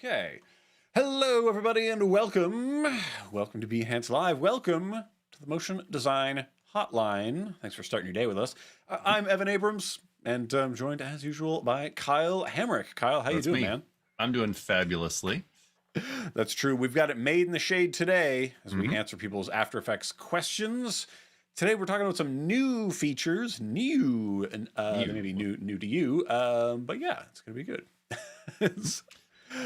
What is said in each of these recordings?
Okay. Hello, everybody, and welcome. Welcome to Behance Live. Welcome to the Motion Design Hotline. Thanks for starting your day with us. I'm Evan Abrams, and I'm joined, as usual, by Kyle Hamrick. Kyle, how you doing, man? I'm doing fabulously. That's true. We've got it made in the shade today as we answer people's After Effects questions. Today we're talking about some new features, new to you, but yeah, it's gonna be good.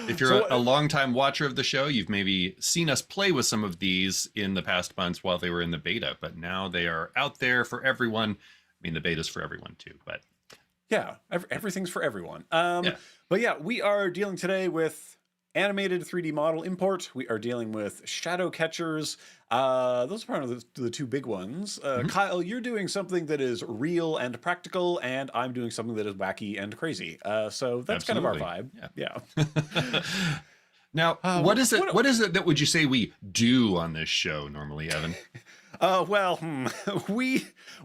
If you're a longtime watcher of the show, you've maybe seen us play with some of these in the past months while they were in the beta, but now they are out there for everyone. I mean, the beta's for everyone too, but yeah, everything's for everyone. But yeah, we are dealing today with animated 3D model import. We are dealing with shadow catchers. Those are part of the two big ones. Kyle, you're doing something that is real and practical, and I'm doing something that is wacky and crazy. So that's Absolutely. kind of our vibe. Yeah. Now, what is it that would you say we do on this show normally, Evan?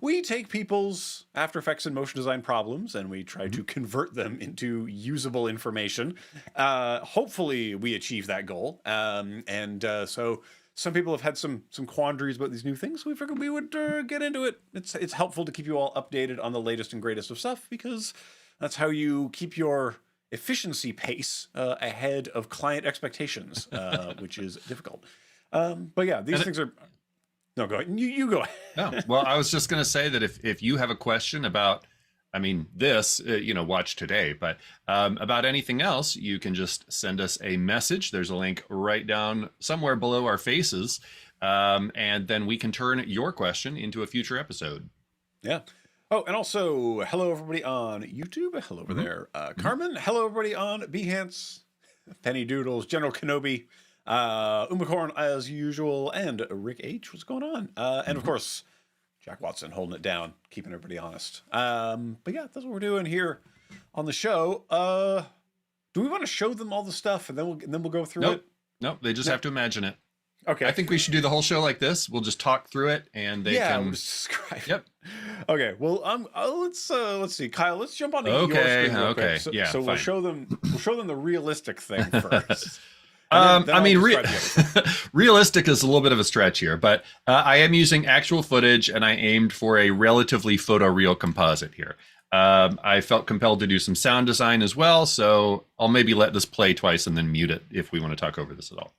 We take people's After Effects and motion design problems and we try to convert them into usable information. Hopefully we achieve that goal. So some people have had some quandaries about these new things. So we figured we would get into it. It's helpful to keep you all updated on the latest and greatest of stuff because that's how you keep your efficiency pace ahead of client expectations, which is difficult. But yeah, these things are... No, go ahead. You go ahead. No, well, I was just going to say that if you have a question about, this, watch today, but about anything else, you can just send us a message. There's a link right down somewhere below our faces. And then we can turn your question into a future episode. Yeah. Oh, and also, hello, everybody on YouTube. Hello over there. Carmen. Hello, everybody on Behance. Penny Doodles, General Kenobi. Umacorn as usual, and Rick H. What's going on? And of course, Jack Watson holding it down, keeping everybody honest. But yeah, that's what we're doing here on the show. Do we want to show them all the stuff and then we'll go through it? Nope, they just have to imagine it. Okay. I think we should do the whole show like this. We'll just talk through it and they can we'll describe. Yep. Okay. Well, let's see, Kyle. Let's jump on your screen real quick. So, yeah. So we'll show them the realistic thing first. Realistic is a little bit of a stretch here, but I am using actual footage and I aimed for a relatively photoreal composite here. I felt compelled to do some sound design as well, so I'll maybe let this play twice and then mute it if we want to talk over this at all.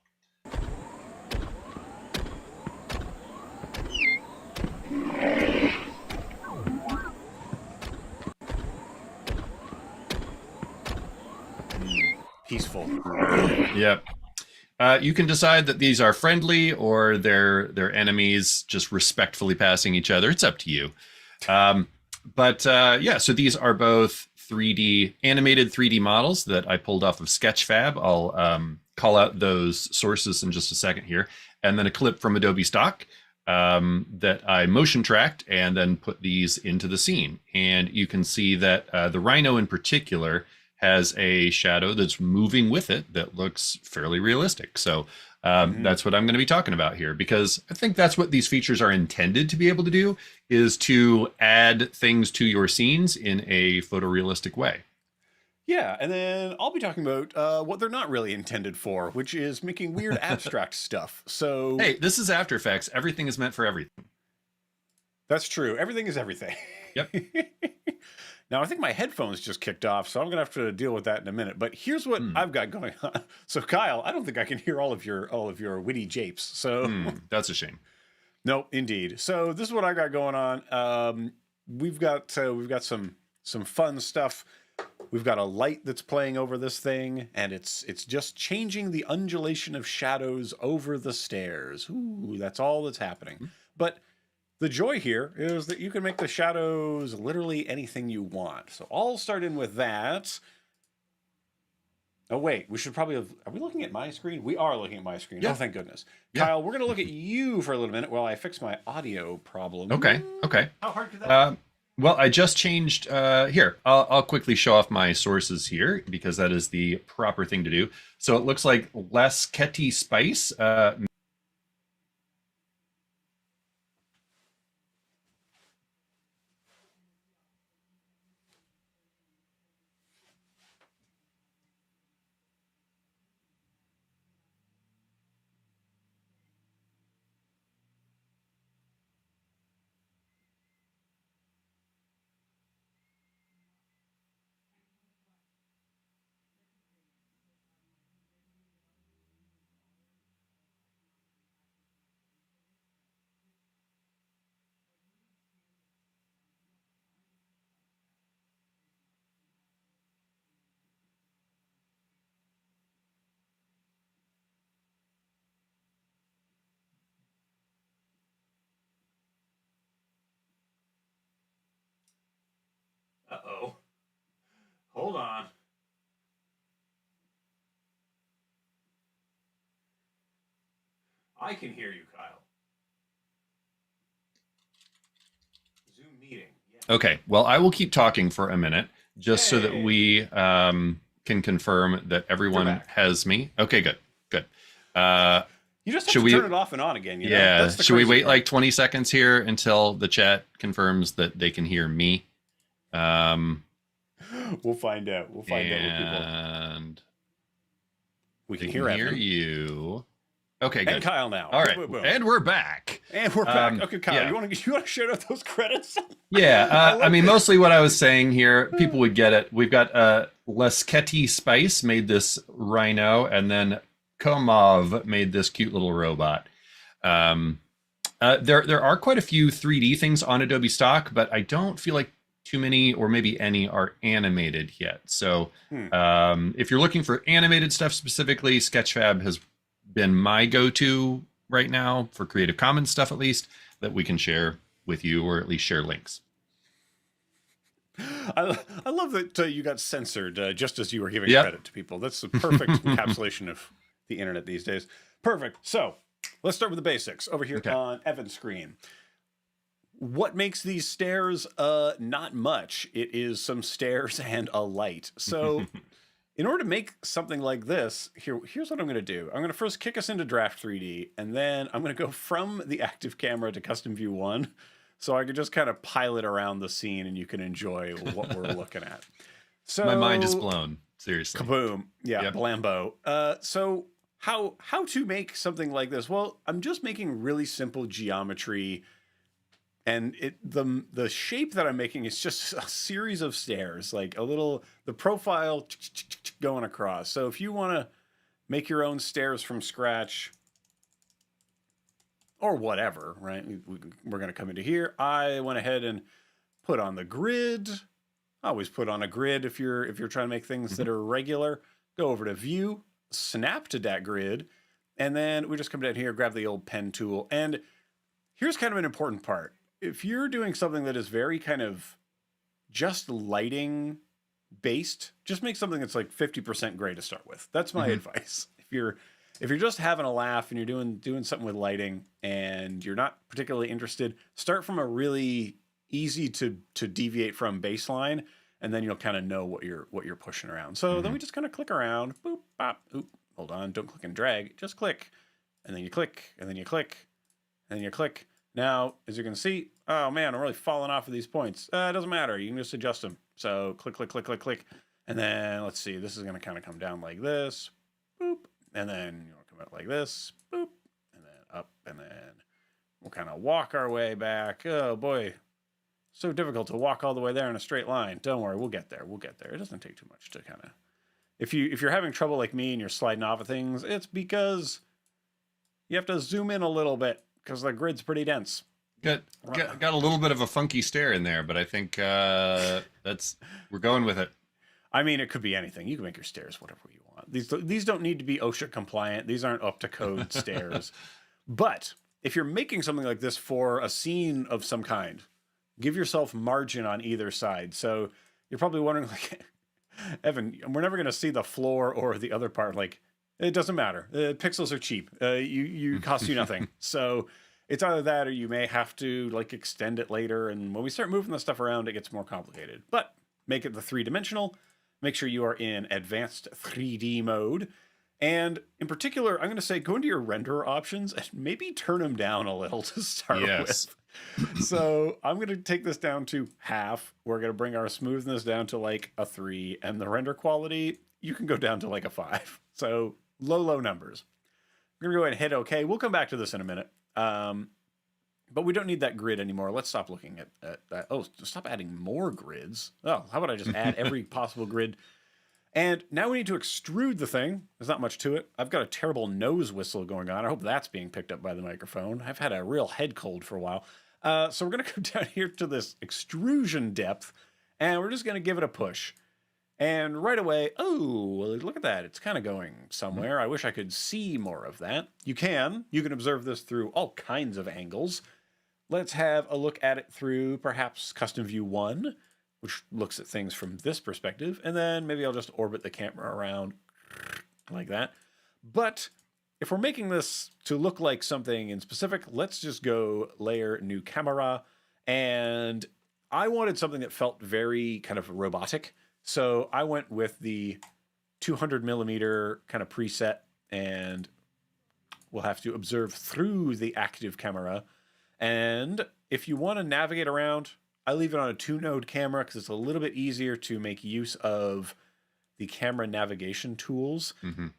Peaceful. Yep. You can decide that these are friendly or they're enemies, just respectfully passing each other. It's up to you. So these are both animated 3D models that I pulled off of Sketchfab. I'll call out those sources in just a second here. And then a clip from Adobe Stock that I motion tracked and then put these into the scene. And you can see that the rhino in particular has a shadow that's moving with it that looks fairly realistic. So that's what I'm going to be talking about here, because I think that's what these features are intended to be able to do, is to add things to your scenes in a photorealistic way. Yeah, and then I'll be talking about what they're not really intended for, which is making weird abstract stuff. So hey, this is After Effects. Everything is meant for everything. That's true. Everything is everything. Yep. Now, I think my headphones just kicked off, so I'm going to have to deal with that in a minute. But here's what I've got going on. So, Kyle, I don't think I can hear all of your witty japes. So that's a shame. No, indeed. So this is what I got going on. We've got some fun stuff. We've got a light that's playing over this thing, and it's just changing the undulation of shadows over the stairs. Ooh, that's all that's happening. But the joy here is that you can make the shadows literally anything you want. So I'll start in with that. Oh, wait, we should probably have... Are we looking at my screen? We are looking at my screen. Yeah. Oh, thank goodness. Yeah. Kyle, we're going to look at you for a little minute while I fix my audio problem. Okay. How hard could that be? Well, I just changed... here, I'll quickly show off my sources here, because that is the proper thing to do. So it looks like less Ketty Spice... hold on. I can hear you, Kyle. Zoom meeting. Yeah. Okay, well, I will keep talking for a minute just so that we can confirm that everyone has me. Okay, good, good. You just have to turn it off and on again. You know? Yeah. That's the Should we wait part. like 20 seconds here until the chat confirms that they can hear me? We'll find out. We'll find out with people. And we can hear Evan. you. Okay, good. And Kyle now. All right, boom, boom. and we're back. And we're back. Okay, Kyle, you want to shout out those credits? Yeah, I mean, mostly what I was saying here, people would get it. We've got Lesketti Spice made this rhino, and then Komov made this cute little robot. There are quite a few 3D things on Adobe Stock, but I don't feel like too many or maybe any are animated yet. So if you're looking for animated stuff specifically, Sketchfab has been my go-to right now for Creative Commons stuff, at least, that we can share with you or at least share links. I love that you got censored just as you were giving credit to people. That's the perfect encapsulation of the internet these days. Perfect. So let's start with the basics over here on Evan's screen. What makes these stairs? Not much. It is some stairs and a light. So in order to make something like this, here's what I'm going to do. I'm going to first kick us into Draft 3D, and then I'm going to go from the active camera to Custom View 1, so I can just kind of pilot around the scene, and you can enjoy what we're looking at. So my mind is blown. Seriously. Kaboom. Yeah, blambo. So how to make something like this? Well, I'm just making really simple geometry. And the shape that I'm making is just a series of stairs, like the profile going across. So if you want to make your own stairs from scratch or whatever, right? We're going to come into here. I went ahead and put on the grid. Always put on a grid if you're trying to make things that are regular. Go over to View, snap to that grid, and then we just come down here, grab the old pen tool. And here's kind of an important part. If you're doing something that is very kind of just lighting based, just make something that's like 50% gray to start with. That's my advice. If you're just having a laugh and you're doing something with lighting and you're not particularly interested, start from a really easy to deviate from baseline, and then you'll kind of know what you're pushing around. So then we just kind of click around, boop, bop, oop, hold on, don't click and drag, just click, and then you click, and then you click, and then you click. Now, as you can see, oh man, I'm really falling off of these points. It doesn't matter. You can just adjust them. So click, click, click, click, click. And then let's see, this is going to kind of come down like this. Boop. And then you'll come out like this. Boop. And then up. And then we'll kind of walk our way back. Oh boy. So difficult to walk all the way there in a straight line. Don't worry, we'll get there. We'll get there. It doesn't take too much to kind of... If you're having trouble like me and you're sliding off of things, it's because you have to zoom in a little bit, because the grid's pretty dense. Got a little bit of a funky stare in there, but I think we're going with it. I mean, it could be anything. You can make your stairs whatever you want. These don't need to be OSHA compliant. These aren't up to code stairs. But if you're making something like this for a scene of some kind, give yourself margin on either side. So you're probably wondering, like, Evan, we're never going to see the floor or the other part. Like, it doesn't matter. Pixels are cheap. You cost you nothing. So it's either that or you may have to like extend it later. And when we start moving the stuff around, it gets more complicated. But make it the 3-dimensional. Make sure you are in advanced 3D mode. And in particular, I'm going to say go into your render options and maybe turn them down a little to start with. So I'm going to take this down to half. We're going to bring our smoothness down to like a 3. And the render quality, you can go down to like a 5. So low numbers. We're going to go ahead and hit OK. We'll come back to this in a minute. But we don't need that grid anymore. Let's stop looking at that. Oh, stop adding more grids. Oh, how about I just add every possible grid? And now we need to extrude the thing. There's not much to it. I've got a terrible nose whistle going on. I hope that's being picked up by the microphone. I've had a real head cold for a while. So we're going to come down here to this extrusion depth, and we're just going to give it a push. And right away, oh, look at that. It's kind of going somewhere. I wish I could see more of that. You can observe this through all kinds of angles. Let's have a look at it through perhaps Custom View 1. which looks at things from this perspective. And then maybe I'll just orbit the camera around like that. But if we're making this to look like something in specific, let's just go layer new camera. And I wanted something that felt very kind of robotic. So I went with the 200 millimeter kind of preset, and we'll have to observe through the active camera. And if you want to navigate around, I leave it on a 2-node camera because it's a little bit easier to make use of the camera navigation tools.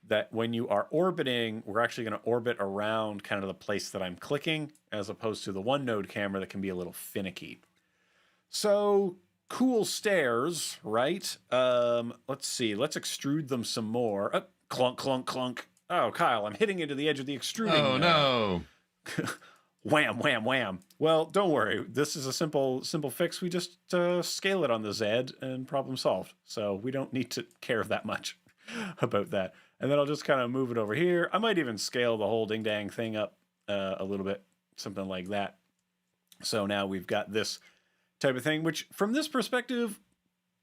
That when you are orbiting, we're actually going to orbit around kind of the place that I'm clicking, as opposed to the 1-node camera that can be a little finicky. So cool stairs, right? Let's see. Let's extrude them some more. Oh, clunk, clunk, clunk. Oh, Kyle, I'm hitting into the edge of the extruding. Oh, no. Wham, wham, wham. Well, don't worry. This is a simple fix. We just scale it on the Z and problem solved. So we don't need to care that much about that. And then I'll just kind of move it over here. I might even scale the whole ding-dang thing up a little bit, something like that. So now we've got this type of thing, which from this perspective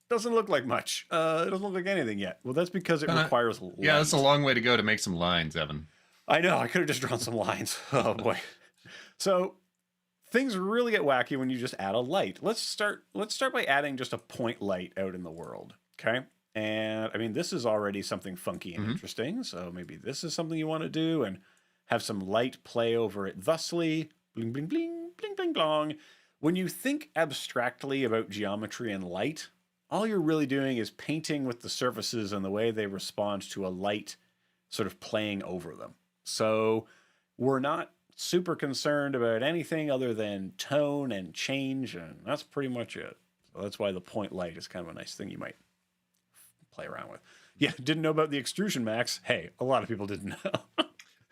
doesn't look like much. It doesn't look like anything yet. Well, that's because it requires lines. Yeah, that's a long way to go to make some lines, Evan. I know. I could have just drawn some lines. Oh, boy. So things really get wacky when you just add a light. Let's start by adding just a point light out in the world. Okay. And I mean, this is already something funky and interesting. So maybe this is something you want to do and have some light play over it thusly. Bling, bling, bling, bling, bling, blong. When you think abstractly about geometry and light, all you're really doing is painting with the surfaces and the way they respond to a light sort of playing over them. So we're not super concerned about anything other than tone and change, and that's pretty much it. So that's why the point light is kind of a nice thing you might play around with. Yeah, didn't know about the extrusion max. Hey, a lot of people didn't know.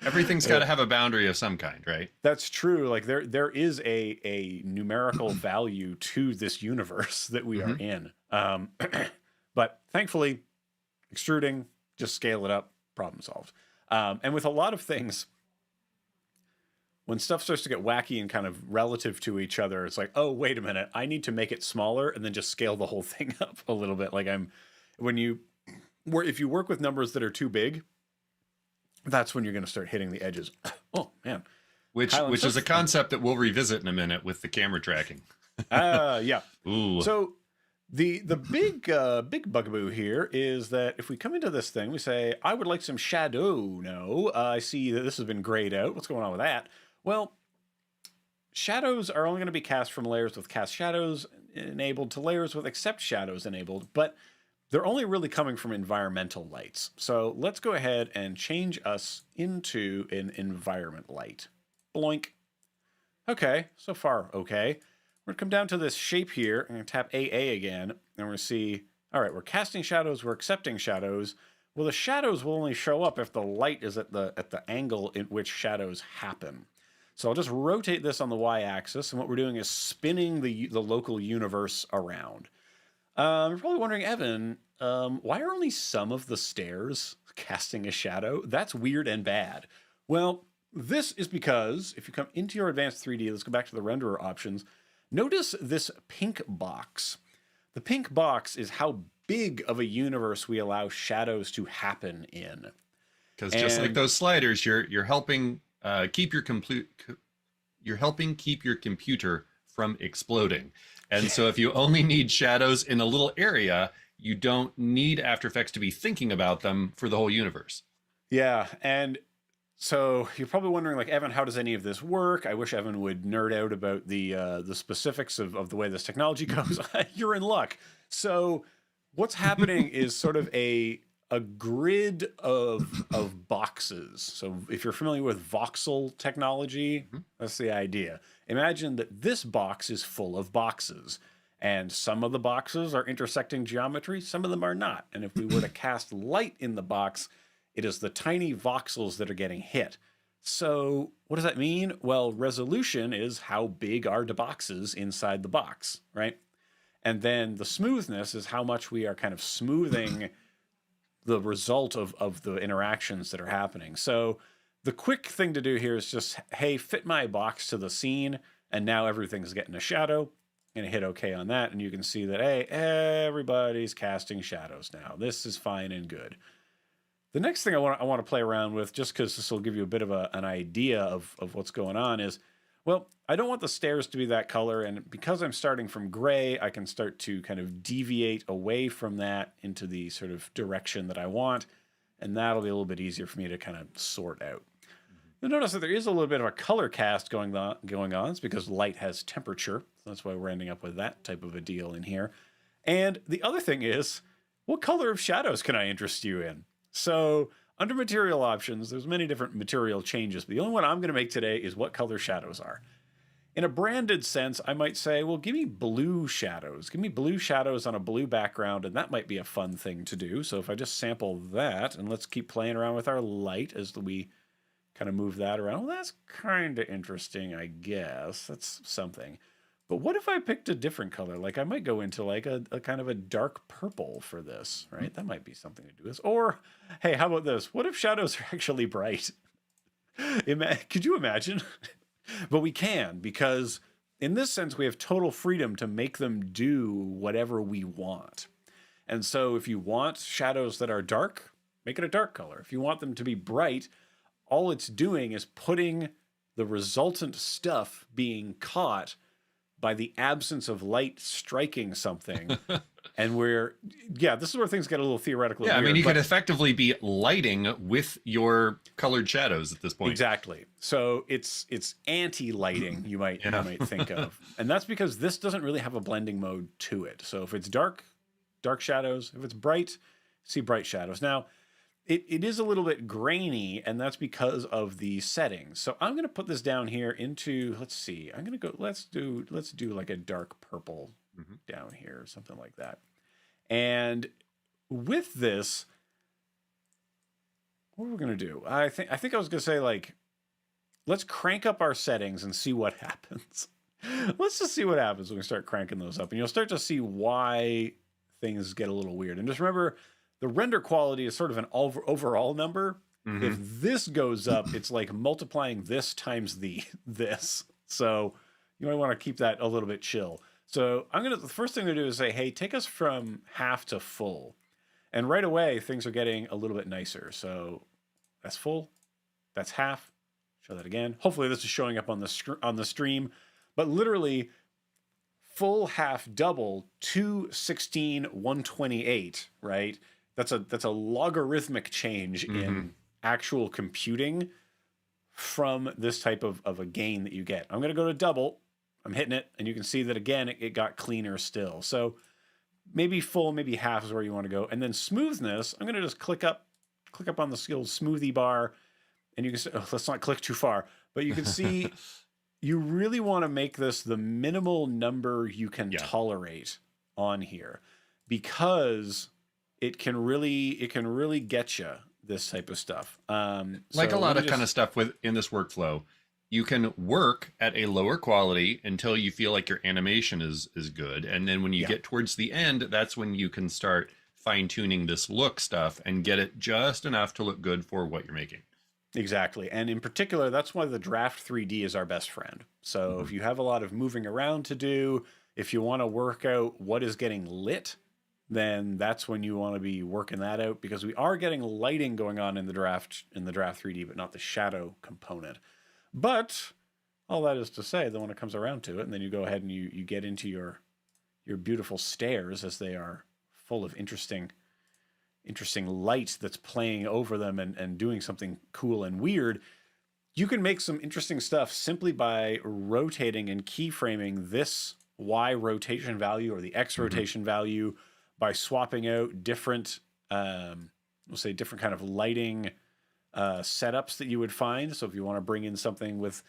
Everything's got to have a boundary of some kind, right? That's true. Like there is a numerical value to this universe that we are in. But thankfully, extruding, just scale it up, problem solved. And with a lot of things, when stuff starts to get wacky and kind of relative to each other, it's like, oh, wait a minute, I need to make it smaller and then just scale the whole thing up a little bit. Like if you work with numbers that are too big, that's when you're going to start hitting the edges. Oh, man. Which is a concept that we'll revisit in a minute with the camera tracking. Yeah. Ooh. So the big bugaboo here is that if we come into this thing, we say, I would like some shadow. No, I see that this has been grayed out. What's going on with that? Well, shadows are only going to be cast from layers with cast shadows enabled to layers with accept shadows enabled, but they're only really coming from environmental lights. So let's go ahead and change us into an environment light. Bloink. Okay, so far okay. We're going to come down to this shape here. I'm going to tap AA again, and we're going to see, all right, we're casting shadows, we're accepting shadows. Well, the shadows will only show up if the light is at the angle in which shadows happen. So I'll just rotate this on the y-axis, and what we're doing is spinning the local universe around. You're probably wondering, Evan, why are only some of the stairs casting a shadow? That's weird and bad. Well, this is because if you come into your advanced 3D, let's go back to the renderer options. Notice this pink box. The pink box is how big of a universe we allow shadows to happen in. Because just like those sliders, you're helping keep your computer from exploding. And so if you only need shadows in a little area, you don't need After Effects to be thinking about them for the whole universe. Yeah, and so you're probably wondering, like, Evan, how does any of this work? I wish Evan would nerd out about the specifics of the way this technology goes. You're in luck. So what's happening is sort of a grid of boxes. So if you're familiar with voxel technology, that's the idea. Imagine that this box is full of boxes, and some of the boxes are intersecting geometry, some of them are not. And if we were to cast light in the box, it is the tiny voxels that are getting hit. So what does that mean? Well, resolution is how big are the boxes inside the box, right? And then the smoothness is how much we are kind of smoothing the result of the interactions that are happening. So the quick thing to do here is just, hey, fit my box to the scene, and now everything's getting a shadow. I'm going to hit OK on that, and you can see that, hey, everybody's casting shadows now. This is fine and good. The next thing I want to play around with, just because this will give you a bit of an idea of what's going on, is, well, I don't want the stairs to be that color, and because I'm starting from gray, I can start to kind of deviate away from that into the sort of direction that I want, and that'll be a little bit easier for me to kind of sort out. You'll notice that there is a little bit of a color cast going on. It's because light has temperature. So that's why we're ending up with that type of a deal in here. And the other thing is, what color of shadows can I interest you in? So under material options, there's many different material changes, but the only one I'm going to make today is what color shadows are. In a branded sense, I might say, well, give me blue shadows. Give me blue shadows on a blue background, and that might be a fun thing to do. So if I just sample that, and let's keep playing around with our light as we kind of move that around. Well, that's kind of interesting, I guess. That's something. But what if I picked a different color? Like I might go into like a kind of a dark purple for this, right? That might be something to do with this. Or, hey, how about this? What if shadows are actually bright? Could you imagine? But we can, because in this sense, we have total freedom to make them do whatever we want. And so if you want shadows that are dark, make it a dark color. If you want them to be bright, all it's doing is putting the resultant stuff being caught by the absence of light striking something. And this is where things get a little theoretical. Yeah, weird, I mean, you could effectively be lighting with your colored shadows at this point. Exactly. So it's anti-lighting, you might think of. And that's because this doesn't really have a blending mode to it. So if it's dark shadows. If it's bright, see bright shadows. Now, it is a little bit grainy, and that's because of the settings. So I'm going to put this down here into, let's see, I'm going to go, let's do like a dark purple down here, or something like that. And with this, what are we going to do? I think I was going to say, like, let's crank up our settings and see what happens. Let's just see what happens when we start cranking those up, and you'll start to see why things get a little weird. And just remember, the render quality is sort of an overall number. If this goes up, it's like multiplying this times this. So you might want to keep that a little bit chill. So the first thing to do is say, hey, take us from half to full. And right away, things are getting a little bit nicer. So that's full, that's half. Show that again. Hopefully this is showing up on the stream. But literally, full, half, double, 2, 16, 128, right? That's a logarithmic change in actual computing from this type of a gain that you get. I'm going to go to double. I'm hitting it, and you can see that, again, it got cleaner still. So maybe full, maybe half is where you want to go. And then smoothness, I'm going to just click up on the skilled smoothie bar, and you can see, let's not click too far, but you can see you really want to make this the minimal number you can tolerate on here, because it can really get you this type of stuff. Like a lot of kind of stuff in this workflow, you can work at a lower quality until you feel like your animation is good. And then when you get towards the end, that's when you can start fine tuning this look stuff and get it just enough to look good for what you're making. Exactly. And in particular, that's why the draft 3D is our best friend. So if you have a lot of moving around to do, if you want to work out what is getting lit, then that's when you want to be working that out, because we are getting lighting going on in the draft 3D, but not the shadow component. But all that is to say that when it comes around to it, and then you go ahead and you get into your beautiful stairs, as they are full of interesting light that's playing over them and doing something cool and weird, you can make some interesting stuff simply by rotating and keyframing this Y rotation value or the X rotation value, by swapping out different, we'll say different kind of lighting setups that you would find. So if you want to bring in something with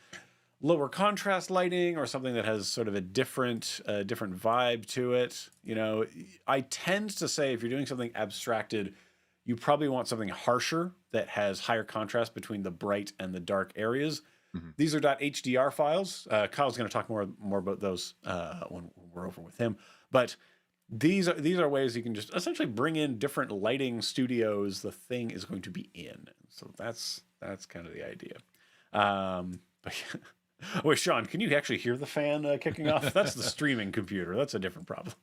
lower contrast lighting, or something that has sort of a different vibe to it, I tend to say if you're doing something abstracted, you probably want something harsher that has higher contrast between the bright and the dark areas. These are .hdr files. Kyle's going to talk more about those when we're over with him. But these are ways you can just essentially bring in different lighting studios the thing is going to be in. So that's kind of the idea. But Wait, Sean, can you actually hear the fan kicking off? That's the streaming computer. That's a different problem.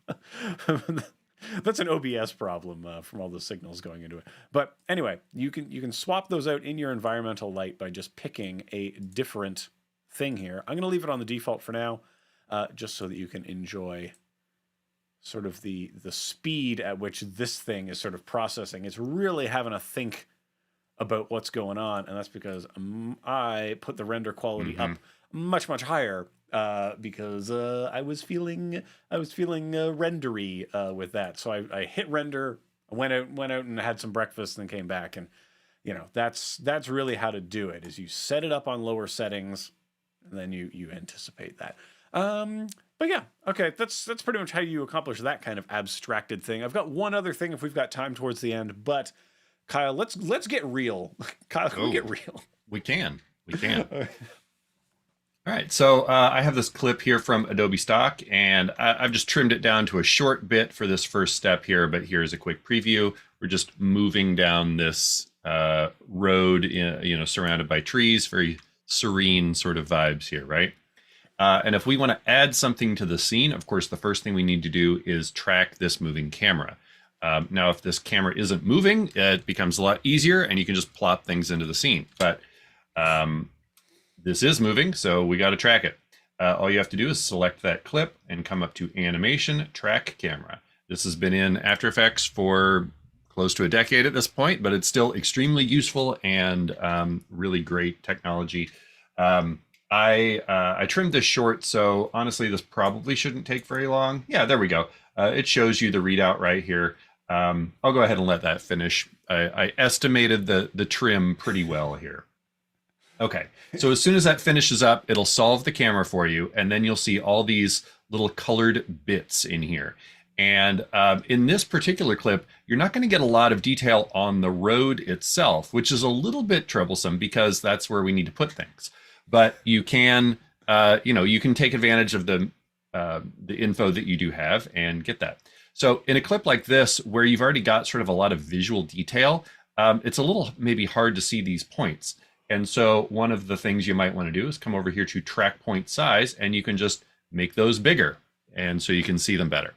That's an OBS problem from all the signals going into it. But anyway, you can swap those out in your environmental light by just picking a different thing here. I'm going to leave it on the default for now, just so that you can enjoy sort of the speed at which this thing is sort of processing. It's really having to think about what's going on, and that's because I put the render quality up much higher because I was feeling rendery with that. So I hit render, went out and had some breakfast, and then came back, and that's really how to do it. Is you set it up on lower settings, and then you anticipate that. But yeah, okay, that's pretty much how you accomplish that kind of abstracted thing. I've got one other thing if we've got time towards the end, but Kyle, let's get real. Kyle, can we get real? We can. All right, so I have this clip here from Adobe Stock, and I've just trimmed it down to a short bit for this first step here, but here's a quick preview. We're just moving down this road, surrounded by trees, very serene sort of vibes here, right? And if we want to add something to the scene, of course, the first thing we need to do is track this moving camera. Now, if this camera isn't moving, it becomes a lot easier, and you can just plop things into the scene. But this is moving, so we got to track it. All you have to do is select that clip and come up to Animation, Track Camera. This has been in After Effects for close to a decade at this point, but it's still extremely useful and really great technology. I trimmed this short, so honestly, this probably shouldn't take very long. Yeah, there we go. It shows you the readout right here. I'll go ahead and let that finish. I estimated the trim pretty well here. Okay, so as soon as that finishes up, it'll solve the camera for you, and then you'll see all these little colored bits in here. And in this particular clip, you're not going to get a lot of detail on the road itself, which is a little bit troublesome because that's where we need to put things. But you can, you can take advantage of the info that you do have and get that. So in a clip like this, where you've already got sort of a lot of visual detail, it's a little maybe hard to see these points. And so one of the things you might want to do is come over here to track point size, and you can just make those bigger. And so you can see them better.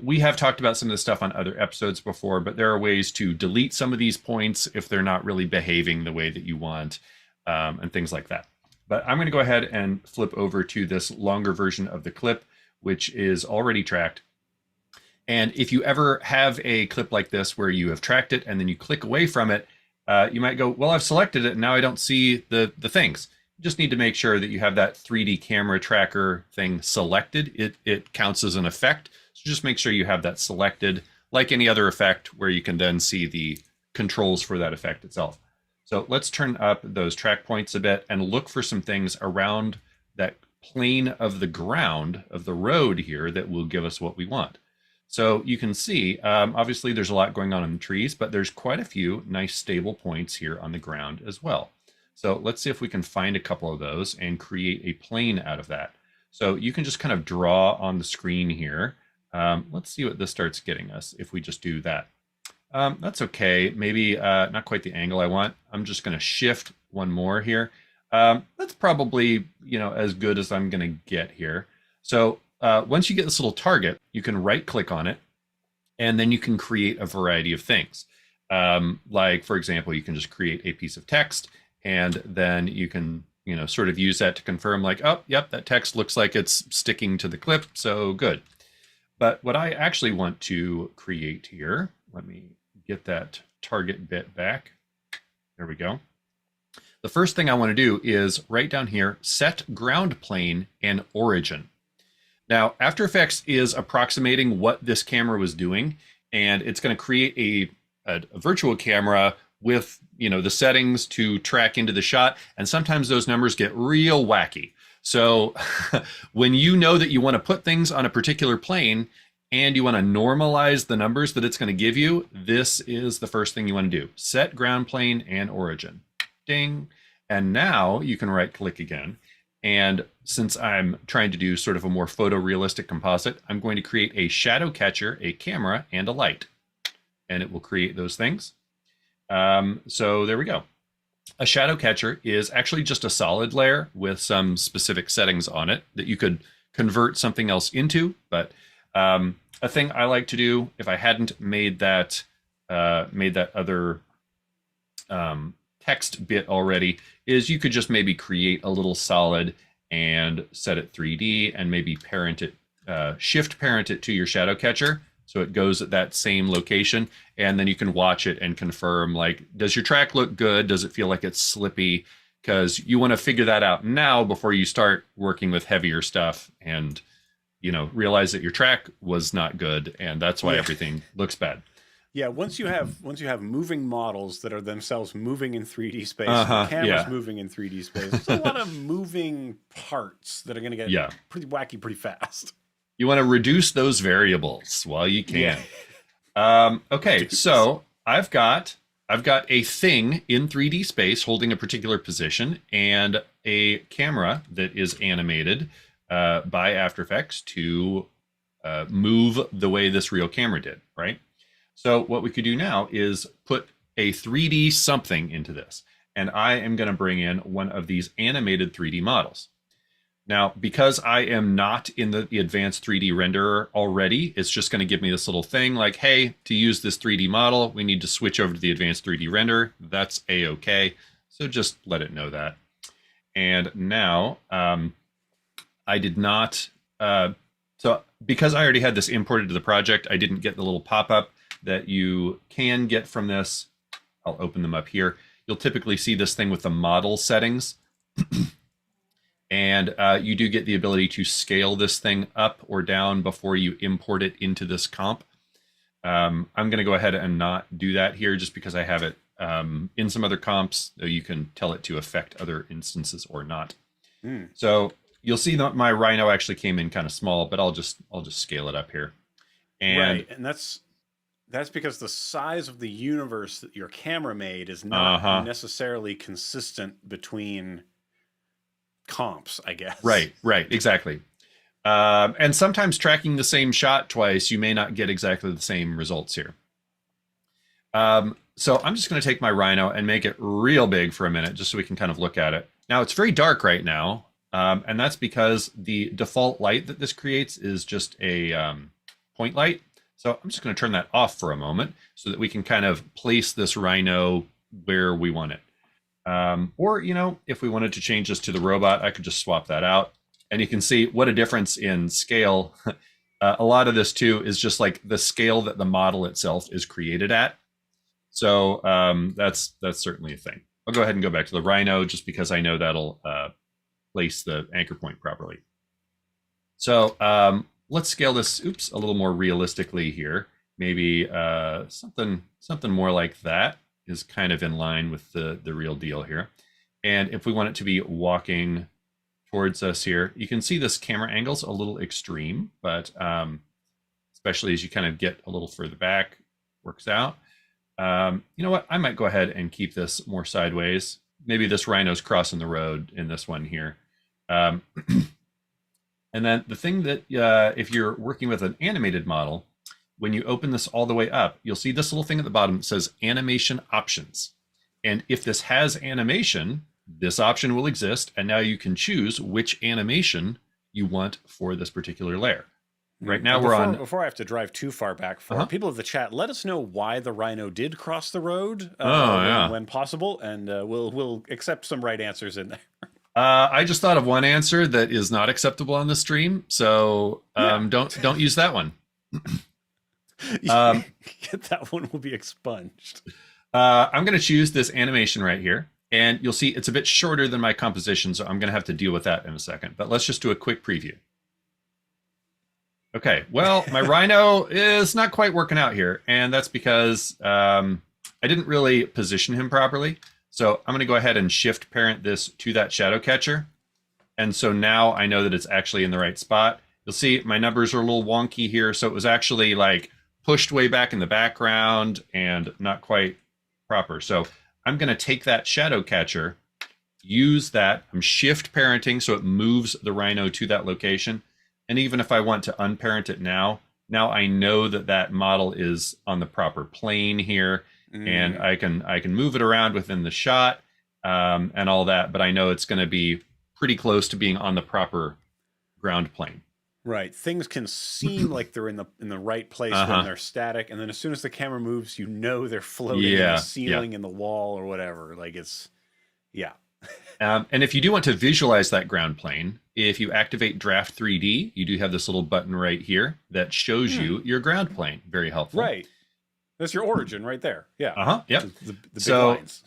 We have talked about some of this stuff on other episodes before, but there are ways to delete some of these points if they're not really behaving the way that you want, and things like that. But I'm going to go ahead and flip over to this longer version of the clip, which is already tracked. And if you ever have a clip like this where you have tracked it and then you click away from it, you might go, well, I've selected it and now I don't see the things. You just need to make sure that you have that 3D camera tracker thing selected. It counts as an effect. So just make sure you have that selected, like any other effect, where you can then see the controls for that effect itself. So let's turn up those track points a bit and look for some things around that plane of the ground of the road here that will give us what we want. So you can see, obviously there's a lot going on in the trees, but there's quite a few nice stable points here on the ground as well. So let's see if we can find a couple of those and create a plane out of that. So you can just kind of draw on the screen here. Let's see what this starts getting us if we just do that. That's okay. Maybe not quite the angle I want. I'm just going to shift one more here. That's probably, as good as I'm going to get here. So once you get this little target, you can right click on it, and then you can create a variety of things. Like, for example, you can just create a piece of text, and then you can, sort of use that to confirm like, oh, yep, that text looks like it's sticking to the clip. So good. But what I actually want to create here, let me get that target bit back. There we go. The first thing I want to do is right down here, set ground plane and origin. Now, After Effects is approximating what this camera was doing, and it's going to create a virtual camera with, the settings to track into the shot. And sometimes those numbers get real wacky. So when you know that you want to put things on a particular plane and you want to normalize the numbers that it's going to give you, this is the first thing you want to do. Set ground plane and origin. Ding. And now you can right click again. And since I'm trying to do sort of a more photorealistic composite, I'm going to create a shadow catcher, a camera, and a light. And it will create those things. So there we go. A shadow catcher is actually just a solid layer with some specific settings on it that you could convert something else into. But a thing I like to do, if I hadn't made that other text bit already, is you could just maybe create a little solid and set it 3D and maybe parent it, shift parent it to your shadow catcher. So it goes at that same location, and then you can watch it and confirm, like, does your track look good? Does it feel like it's slippy? Because you want to figure that out now before you start working with heavier stuff and, realize that your track was not good, and that's why everything looks bad. Yeah, once you have moving models that are themselves moving in 3D space, and the camera's moving in 3D space, there's a lot of moving parts that are going to get pretty wacky pretty fast. You want to reduce those variables while you can. Okay, so I've got a thing in 3D space holding a particular position and a camera that is animated by After Effects to move the way this real camera did, right? So what we could do now is put a 3D something into this. And I am going to bring in one of these animated 3D models. Now, because I am not in the advanced 3D renderer already, it's just going to give me this little thing like, hey, to use this 3D model, we need to switch over to the advanced 3D renderer. That's A-OK. So just let it know that. And now I did not. So because I already had this imported to the project, I didn't get the little pop-up that you can get from this. I'll open them up here. You'll typically see this thing with the model settings. And you do get the ability to scale this thing up or down before you import it into this comp. I'm going to go ahead and not do that here just because I have it in some other comps. You can tell it to affect other instances or not. So you'll see that my Rhino actually came in kind of small, but I'll just scale it up here. And that's because the size of the universe that your camera made is not necessarily consistent between comps, I guess. Right, exactly. And sometimes tracking the same shot twice, you may not get exactly the same results here. So I'm just going to take my Rhino and make it real big for a minute, just so we can kind of look at it. Now, it's very dark right now, and that's because the default light that this creates is just a point light. So I'm just going to turn that off for a moment so that we can kind of place this Rhino where we want it. Or, if we wanted to change this to the robot, I could just swap that out. And you can see what a difference in scale. A lot of this, too, is just like the scale that the model itself is created at. So that's certainly a thing. I'll go ahead and go back to the Rhino just because I know that'll place the anchor point properly. So let's scale this, a little more realistically here. Maybe something more like that is kind of in line with the real deal here. And if we want it to be walking towards us here, you can see this camera angle's a little extreme, but especially as you kind of get a little further back, works out. You know what? I might go ahead and keep this more sideways. Maybe this Rhino's crossing the road in this one here. And then the thing that if you're working with an animated model, when you open this all the way up, you'll see this little thing at the bottom that says animation options. And if this has animation, this option will exist. And now you can choose which animation you want for this particular layer. Right now before I have to drive too far back, for people of the chat, let us know why the Rhino did cross the road when possible, and we'll accept some right answers in there. I just thought of one answer that is not acceptable on the stream, so don't use that one. That one will be expunged. I'm going to choose this animation right here, and you'll see it's a bit shorter than my composition, so I'm going to have to deal with that in a second. But let's just do a quick preview. Okay, well, my Rhino is not quite working out here, and that's because I didn't really position him properly. So I'm going to go ahead and shift parent this to that shadow catcher. And so now I know that it's actually in the right spot. You'll see my numbers are a little wonky here. So it was actually like pushed way back in the background and not quite proper. So I'm going to take that shadow catcher, use that. I'm shift parenting so it moves the Rhino to that location. And even if I want to unparent it now I know that that model is on the proper plane here. And I can move it around within the shot. and all that, but I know it's going to be pretty close to being on the proper ground plane. Right. Things can seem like they're in the right place when they're static, and then as soon as the camera moves, you know they're floating in the ceiling, in the wall, or whatever. Like it's, yeah. And if you do want to visualize that ground plane, if you activate Draft 3D, you do have this little button right here that shows you your ground plane. Very helpful. Right. That's your origin right there. Yeah. Yep. The big lines.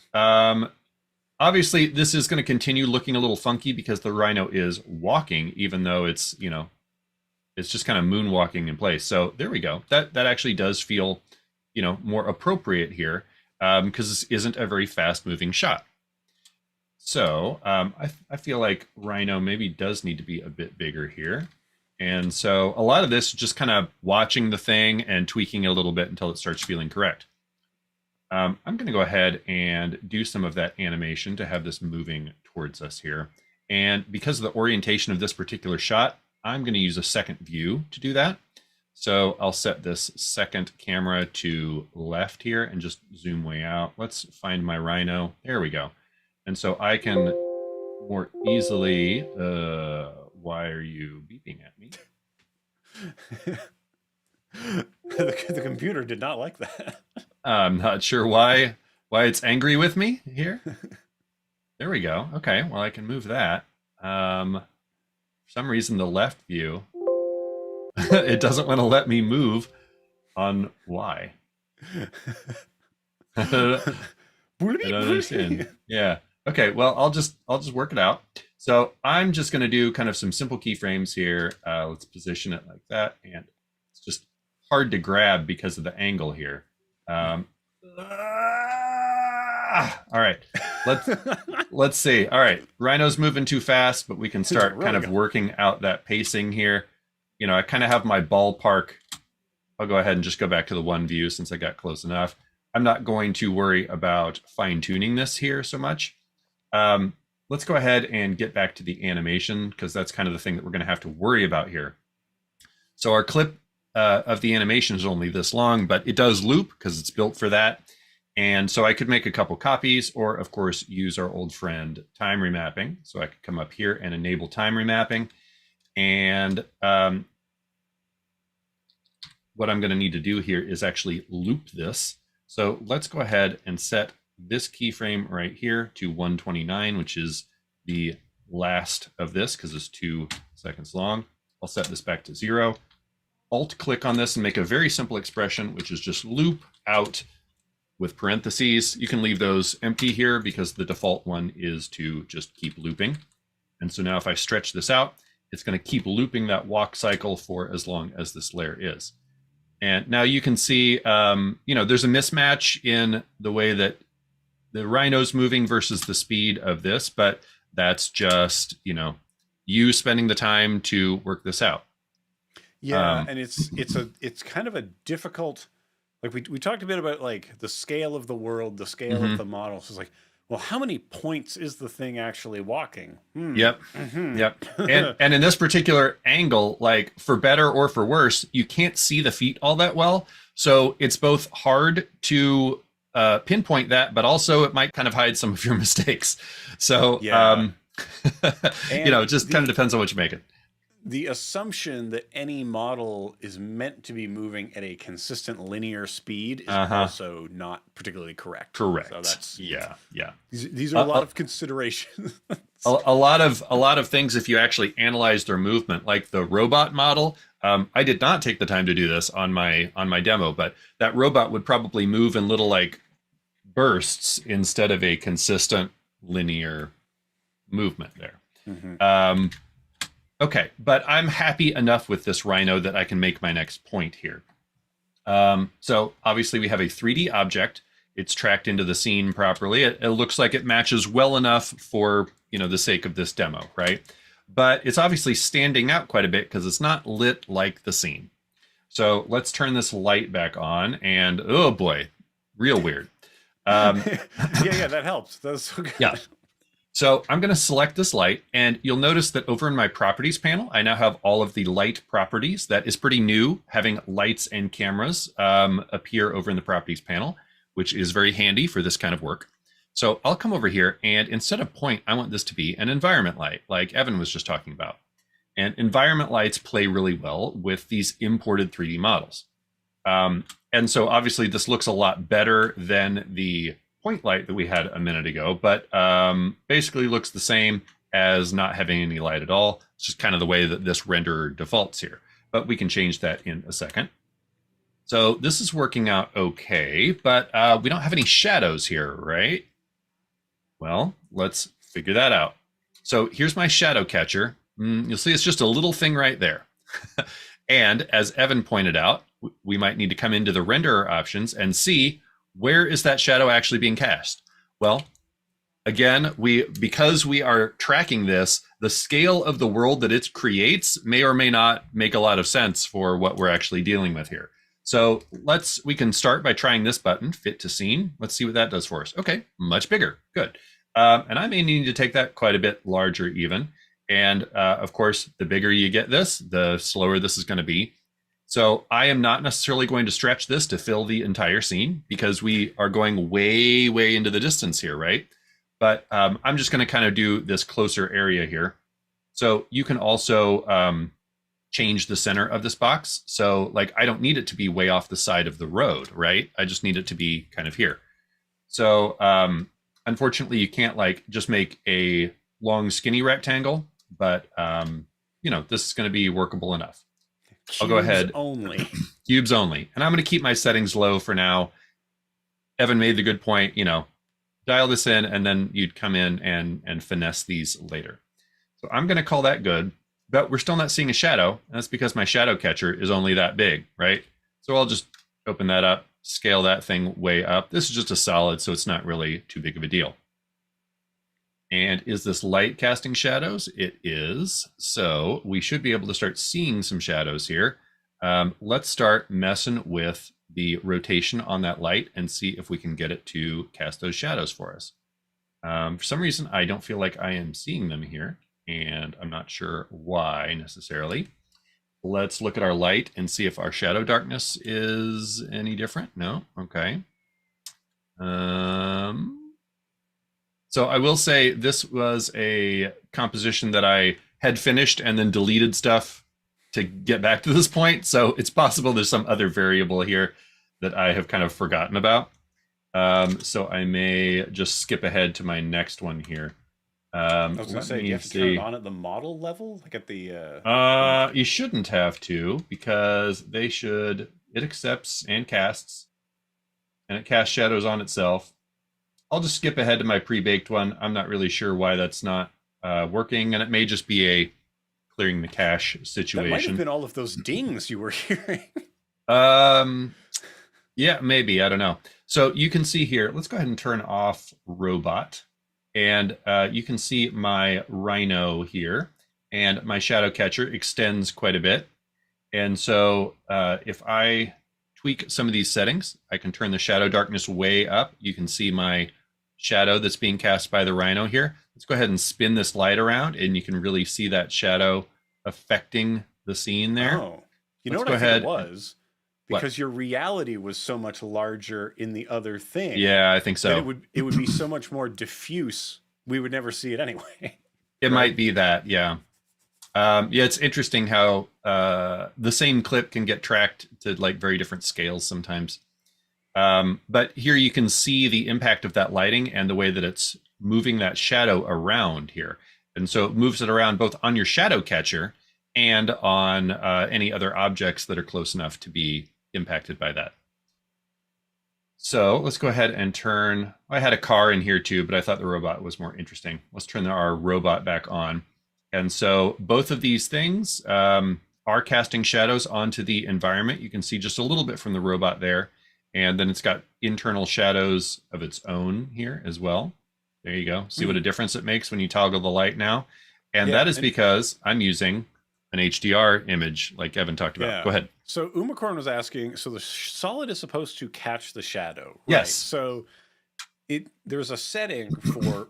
Obviously, this is going to continue looking a little funky because the rhino is walking, even though it's, it's just kind of moonwalking in place. So there we go. That actually does feel, more appropriate here because this isn't a very fast moving shot. So I feel like rhino maybe does need to be a bit bigger here. And so a lot of this is just kind of watching the thing and tweaking it a little bit until it starts feeling correct. I'm going to go ahead and do some of that animation to have this moving towards us here. And because of the orientation of this particular shot, I'm going to use a second view to do that. So I'll set this second camera to left here and just zoom way out. Let's find my rhino. There we go. And so I can more easily, why are you beeping at me? The computer did not like that. I'm not sure why it's angry with me here. There we go. Okay, well, I can move that. For some reason, the left view, it doesn't want to let me move on Y. I don't understand. Yeah. Okay, well, I'll just work it out. So I'm just going to do kind of some simple keyframes here. Let's position it like that, and it's just hard to grab because of the angle here. All right, let's see. All right, rhino's moving too fast, but we can start kind of working out that pacing here. I kind of have my ballpark. I'll go ahead and just go back to the one view since I got close enough. I'm not going to worry about fine tuning this here so much. Let's go ahead and get back to the animation because that's kind of the thing that we're going to have to worry about here. So our clip of the animation is only this long, but it does loop because it's built for that. And so I could make a couple copies or, of course, use our old friend time remapping. So I could come up here and enable time remapping. And what I'm going to need to do here is actually loop this. So let's go ahead and set this keyframe right here to 129, which is the last of this because it's 2 seconds long. I'll set this back to 0. Alt click on this and make a very simple expression, which is just loop out with parentheses. You can leave those empty here because the default one is to just keep looping. And so now if I stretch this out, it's going to keep looping that walk cycle for as long as this layer is. And now you can see, there's a mismatch in the way that the rhino's moving versus the speed of this, but that's just, you spending the time to work this out. Yeah, and it's kind of a difficult, like we talked a bit about like the scale of the world, the scale of the model. So it's like, well, how many points is the thing actually walking? Yep. Yep. And in this particular angle, like for better or for worse, you can't see the feet all that well. So it's both hard to pinpoint that, but also it might kind of hide some of your mistakes. So, yeah. It just kind of depends on what you make it. The assumption that any model is meant to be moving at a consistent linear speed is also not particularly correct. Correct. So that's yeah. These are a lot of considerations. a lot of things. If you actually analyze their movement, like the robot model, I did not take the time to do this on my demo, but that robot would probably move in little like bursts instead of a consistent linear movement there. Okay, but I'm happy enough with this rhino that I can make my next point here. So obviously we have a 3D object. It's tracked into the scene properly. It looks like it matches well enough for, the sake of this demo, right? But it's obviously standing out quite a bit because it's not lit like the scene. So let's turn this light back on and, oh boy, real weird. Yeah, that helps. That's so good. Yeah. So I'm going to select this light, and you'll notice that over in my properties panel, I now have all of the light properties. That is pretty new, having lights and cameras appear over in the properties panel, which is very handy for this kind of work. So I'll come over here, and instead of point, I want this to be an environment light, like Evan was just talking about. And environment lights play really well with these imported 3D models. And so obviously this looks a lot better than the point light that we had a minute ago, but basically looks the same as not having any light at all. It's just kind of the way that this renderer defaults here, but we can change that in a second. So this is working out okay, but we don't have any shadows here, right? Well, let's figure that out. So here's my shadow catcher. You'll see it's just a little thing right there. And as Evan pointed out, we might need to come into the renderer options and see where is that shadow actually being cast. Well, again, because we are tracking this, the scale of the world that it creates may or may not make a lot of sense for what we're actually dealing with here. So we can start by trying this button, fit to scene. Let's see what that does for us. Okay, much bigger, good. And I may need to take that quite a bit larger even. And of course, the bigger you get this, the slower this is going to be. So I am not necessarily going to stretch this to fill the entire scene because we are going way, way into the distance here, right? But I'm just going to kind of do this closer area here. So you can also change the center of this box. So like, I don't need it to be way off the side of the road, right? I just need it to be kind of here. So unfortunately, you can't like just make a long skinny rectangle, but you know, this is going to be workable enough. I'll go ahead. Only. Cubes only. And I'm going to keep my settings low for now. Evan made the good point, you know, dial this in and then you'd come in and finesse these later. So I'm going to call that good, but we're still not seeing a shadow. And that's because my shadow catcher is only that big, right? So I'll just open that up, scale that thing way up. This is just a solid, so it's not really too big of a deal. And is this light casting shadows? It is. So we should be able to start seeing some shadows here. Let's start messing with the rotation on that light and see if we can get it to cast those shadows for us. For some reason, I don't feel like I am seeing them here, and I'm not sure why necessarily. Let's look at our light and see if our shadow darkness is any different. No? Okay. So I will say this was a composition that I had finished and then deleted stuff to get back to this point. So it's possible there's some other variable here that I have kind of forgotten about. So I may just skip ahead to my next one here. I was going to say, do you have to turn it on at the model level? Like at the... You shouldn't have to, because it accepts and casts, and it casts shadows on itself. I'll just skip ahead to my pre-baked one. I'm not really sure why that's not working, and it may just be a clearing the cache situation. That might have been all of those dings you were hearing. Yeah, maybe. I don't know. So you can see here, let's go ahead and turn off robot. And you can see my rhino here, and my shadow catcher extends quite a bit. And so if I tweak some of these settings, I can turn the shadow darkness way up. You can see my shadow that's being cast by the rhino here. Let's go ahead and spin this light around, and you can really see that shadow affecting the scene there. Oh, you know what I think it was? Because your reality was so much larger in the other thing. Yeah, I think so. It would be so much more diffuse. We would never see it anyway. It might be that, yeah. Yeah, it's interesting how the same clip can get tracked to like very different scales sometimes. But here you can see the impact of that lighting and the way that it's moving that shadow around here. And so it moves it around both on your shadow catcher and on any other objects that are close enough to be impacted by that. So let's go ahead and turn, I had a car in here too, but I thought the robot was more interesting. Let's turn our robot back on. And so both of these things are casting shadows onto the environment. You can see just a little bit from the robot there. And then it's got internal shadows of its own here as well. There you go. See what a difference it makes when you toggle the light now. And that is because I'm using an HDR image like Evan talked about. Go ahead. So Umacorn was asking, so the solid is supposed to catch the shadow, right? Yes. So there's a setting for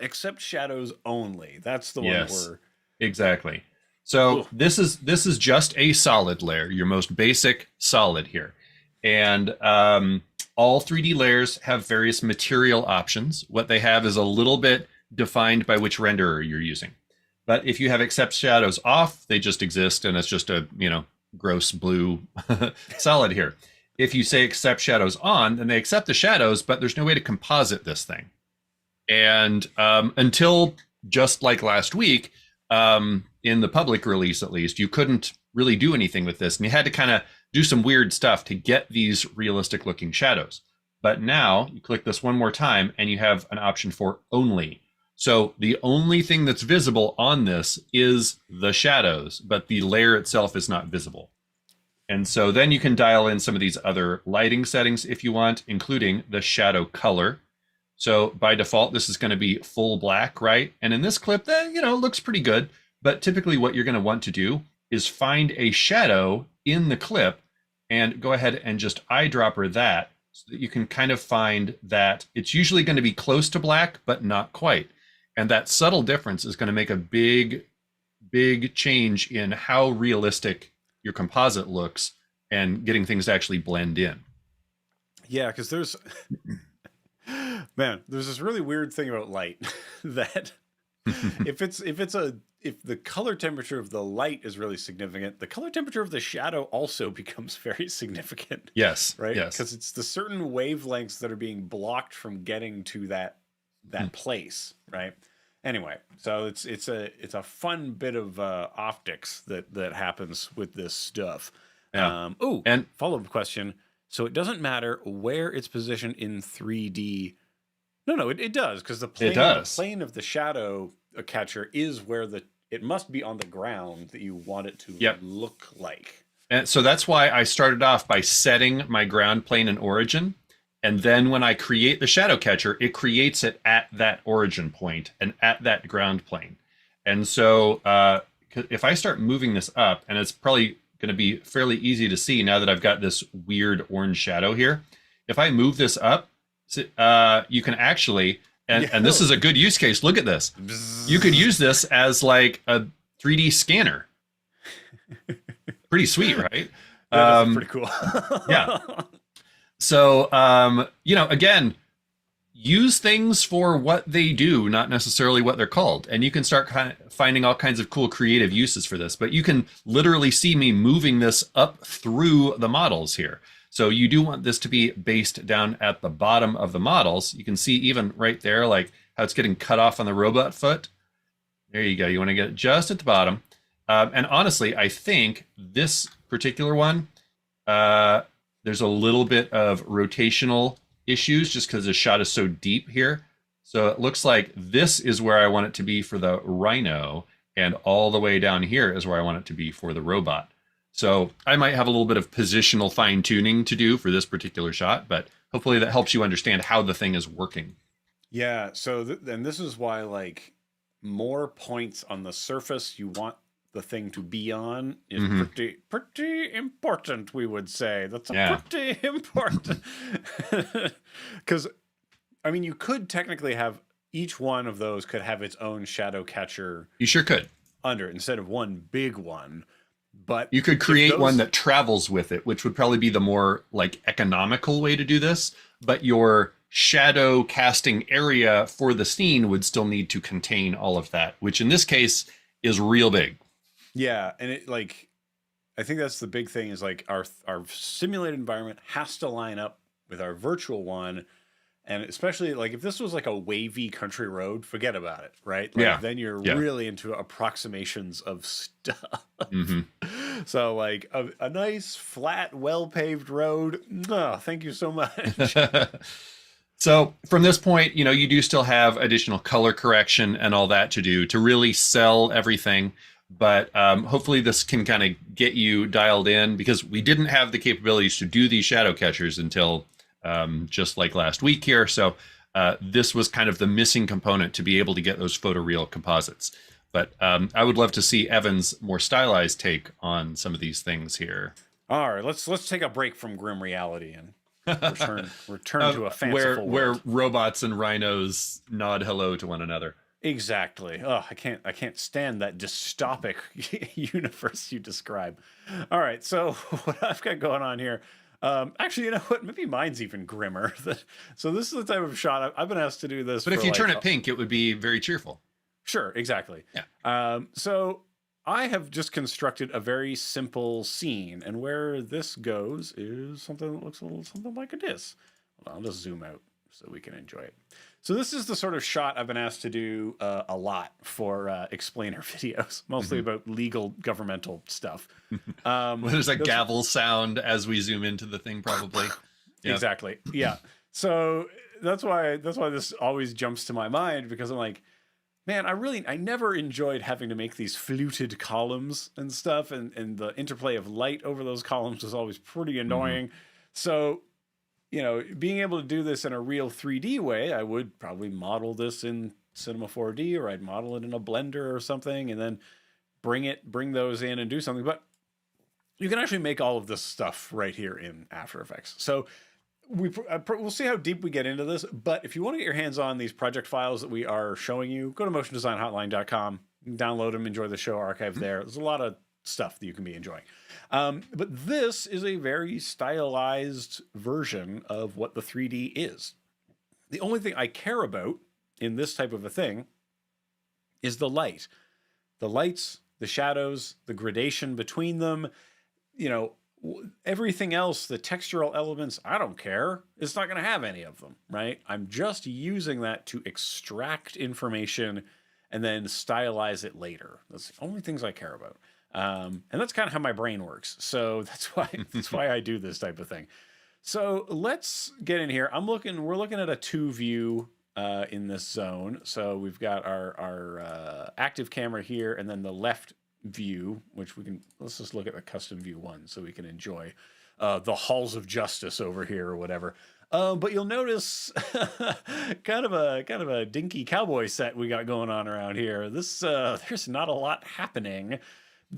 accept shadows only. That's the one where exactly. So this is just a solid layer, your most basic solid here. And All 3D layers have various material options. What they have is a little bit defined by which renderer you're using. But if you have accept shadows off, they just exist and it's just a, gross blue solid here. If you say accept shadows on, then they accept the shadows, but there's no way to composite this thing. And until just like last week, in the public release at least, you couldn't really do anything with this. And you had to kind of do some weird stuff to get these realistic looking shadows. But now you click this one more time and you have an option for only. So the only thing that's visible on this is the shadows, but the layer itself is not visible. And so then you can dial in some of these other lighting settings if you want, including the shadow color. So by default, this is going to be full black, right? And in this clip, that, looks pretty good. But typically what you're going to want to do is find a shadow in the clip and go ahead and just eyedropper that so that you can kind of find that it's usually going to be close to black, but not quite. And that subtle difference is going to make a big, big change in how realistic your composite looks and getting things to actually blend in. Yeah, because there's this really weird thing about light that if the color temperature of the light is really significant, the color temperature of the shadow also becomes very significant. Yes. Right? Yes. Because it's the certain wavelengths that are being blocked from getting to that place, right? Anyway, so it's a fun bit of optics that happens with this stuff. Yeah. And follow-up question. So it doesn't matter where it's positioned in 3D. No, it does, because the plane of the shadow catcher is where it must be on the ground that you want it to look like. And so that's why I started off by setting my ground plane and origin. And then when I create the shadow catcher, it creates it at that origin point and at that ground plane. And so if I start moving this up, and it's probably going to be fairly easy to see now that I've got this weird orange shadow here. If I move this up, you can actually, and this is a good use case. Look at this. You could use this as like a 3D scanner. Pretty sweet, right? That's pretty cool. Yeah. So, again, use things for what they do, not necessarily what they're called. And you can start finding all kinds of cool creative uses for this. But you can literally see me moving this up through the models here. So you do want this to be based down at the bottom of the models. You can see even right there, like how it's getting cut off on the robot foot. There you go. You want to get it just at the bottom. And honestly, I think this particular one, there's a little bit of rotational issues just because the shot is so deep here. So it looks like this is where I want it to be for the rhino, and all the way down here is where I want it to be for the robot. So I might have a little bit of positional fine tuning to do for this particular shot, but hopefully that helps you understand how the thing is working. Yeah. So and this is why, like, more points on the surface you want the thing to be on is pretty important, we would say. That's pretty important. Because, I mean, you could technically have each one of those could have its own shadow catcher. You sure could. Under it, instead of one big one. But you could create one that travels with it, which would probably be the more like economical way to do this. But your shadow casting area for the scene would still need to contain all of that, which in this case is real big. Yeah, and it, like, I think that's the big thing is, like, our simulated environment has to line up with our virtual one, and especially, like, if this was like a wavy country road, forget about it, right? Like, then you're really into approximations of stuff. So, like, a nice, flat, well-paved road, no, thank you so much. So from this point, you do still have additional color correction and all that to do to really sell everything. But hopefully this can kind of get you dialed in, because we didn't have the capabilities to do these shadow catchers until just like last week here. So this was kind of the missing component to be able to get those photoreal composites. But I would love to see Evan's more stylized take on some of these things here. All right, let's take a break from grim reality and return to a fanciful world. Where robots and rhinos nod hello to one another. Exactly. Oh, I can't stand that dystopic universe you describe. All right, so what I've got going on here, Actually, you know what? Maybe mine's even grimmer. So this is the type of shot I've been asked to do this. But if for you like, turn it pink, it would be very cheerful. sure, exactly. Yeah. So I have just constructed a very simple scene, and where this goes is something that looks a little something like this. Hold on, I'll just zoom out so we can enjoy it. So this is the sort of shot I've been asked to do a lot for explainer videos, mostly about legal governmental stuff. Well, there's a gavel sound as we zoom into the thing, probably. Yeah. Exactly. Yeah. So that's why this always jumps to my mind, because I'm like, man, I never enjoyed having to make these fluted columns and stuff, and the interplay of light over those columns was always pretty annoying. So, you know, being able to do this in a real 3D way, I would probably model this in Cinema 4D, or I'd model it in a Blender or something, and then bring those in and do something. But you can actually make all of this stuff right here in After Effects. So we'll see how deep we get into this. But if you want to get your hands on these project files that we are showing you, go to motiondesignhotline.com, download them, enjoy the show archive there. There's a lot of stuff that you can be enjoying. But this is a very stylized version of what the 3D is. The only thing I care about in this type of a thing is the light. The lights, the shadows, the gradation between them, you know, everything else, the textural elements, I don't care. It's not going to have any of them, right? I'm just using that to extract information and then stylize it later. That's the only things I care about. And that's kind of how my brain works. So that's why I do this type of thing. So let's get in here. We're looking at a 2 view in this zone. So we've got our active camera here, and then the left view, which let's just look at the custom view one so we can enjoy the halls of justice over here or whatever. But you'll notice kind of a dinky cowboy set we got going on around here. There's not a lot happening.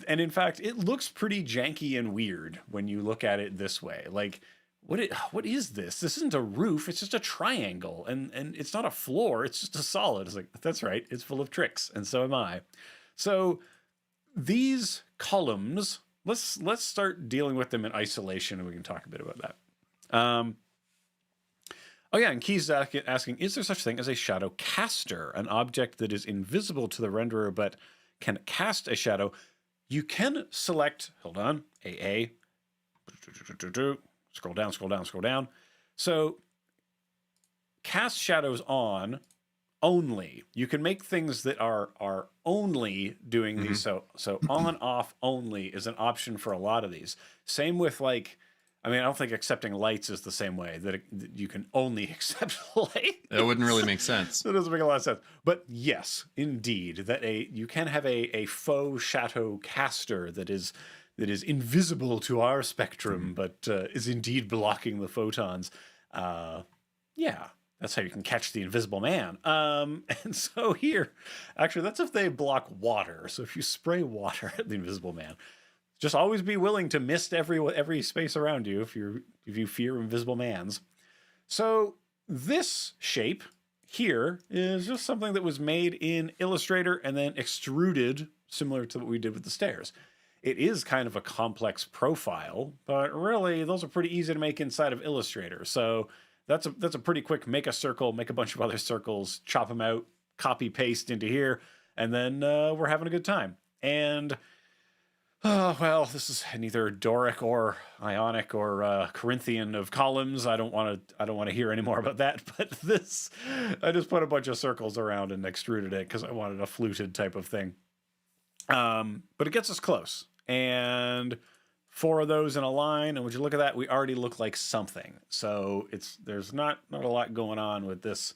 And in fact, it looks pretty janky and weird when you look at it this way. Like, what is this? This isn't a roof. It's just a triangle, and it's not a floor. It's just a solid. It's like, that's right. It's full of tricks, and so am I. So these columns, let's start dealing with them in isolation, and we can talk a bit about that. Oh yeah, and Key's asking, is there such thing as a shadow caster, an object that is invisible to the renderer but can cast a shadow? You can select, hold on, AA, scroll down. So cast shadows on only. You can make things that are only doing these. So on, off, only is an option for a lot of these. Same with like, I mean, I don't think accepting lights is the same way that you can only accept light. That wouldn't really make sense. That doesn't make a lot of sense. But yes, indeed, that you can have a faux shadow caster that is invisible to our spectrum, but is indeed blocking the photons. Yeah, that's how you can catch the invisible man. And so here, actually, that's if they block water. So if you spray water at the invisible man, just always be willing to mist every space around you if you fear invisible mans. So this shape here is just something that was made in Illustrator and then extruded, similar to what we did with the stairs. It is kind of a complex profile, but really those are pretty easy to make inside of Illustrator. So that's a pretty quick make a circle, make a bunch of other circles, chop them out, copy paste into here, and then we're having a good time. And well, this is neither Doric or Ionic or Corinthian of columns. I don't want to hear any more about that. But this, I just put a bunch of circles around and extruded it because I wanted a fluted type of thing. But it gets us close, and 4 of those in a line. And would you look at that? We already look like something. So there's not a lot going on with this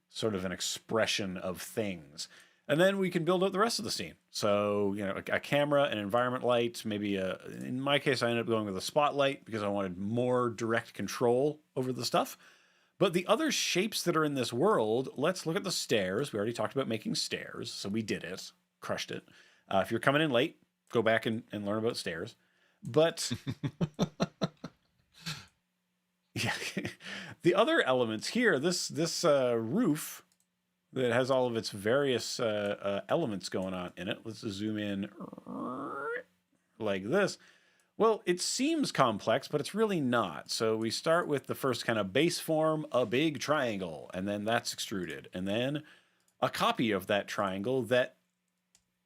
sort of an expression of things. And then we can build out the rest of the scene. So, you know, a camera, an environment light, maybe in my case, I ended up going with a spotlight because I wanted more direct control over the stuff. But the other shapes that are in this world, let's look at the stairs. We already talked about making stairs, so we did it, crushed it. If you're coming in late, go back and learn about stairs. But yeah, the other elements here, this roof that has all of its various elements going on in it. Let's zoom in like this. Well, it seems complex, but it's really not. So we start with the first kind of base form, a big triangle, and then that's extruded. And then a copy of that triangle that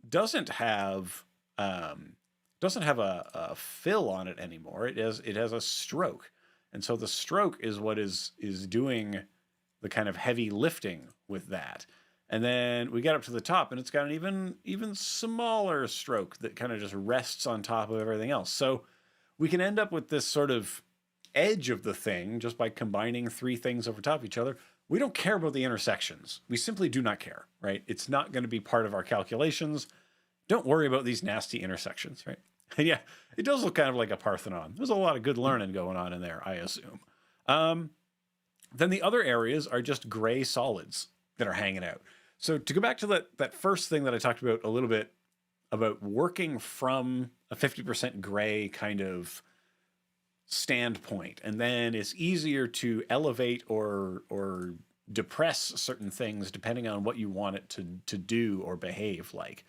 doesn't have a fill on it anymore. It has a stroke. And so the stroke is what is doing the kind of heavy lifting with that. And then we get up to the top and it's got an even smaller stroke that kind of just rests on top of everything else. So we can end up with this sort of edge of the thing just by combining three things over top of each other. We don't care about the intersections. We simply do not care, right? It's not going to be part of our calculations. Don't worry about these nasty intersections, right? And yeah, it does look kind of like a Parthenon. There's a lot of good learning going on in there, I assume. Then the other areas are just gray solids that are hanging out. So to go back to that first thing that I talked about a little bit, about working from a 50% gray kind of standpoint, and then it's easier to elevate or depress certain things depending on what you want it to do or behave like.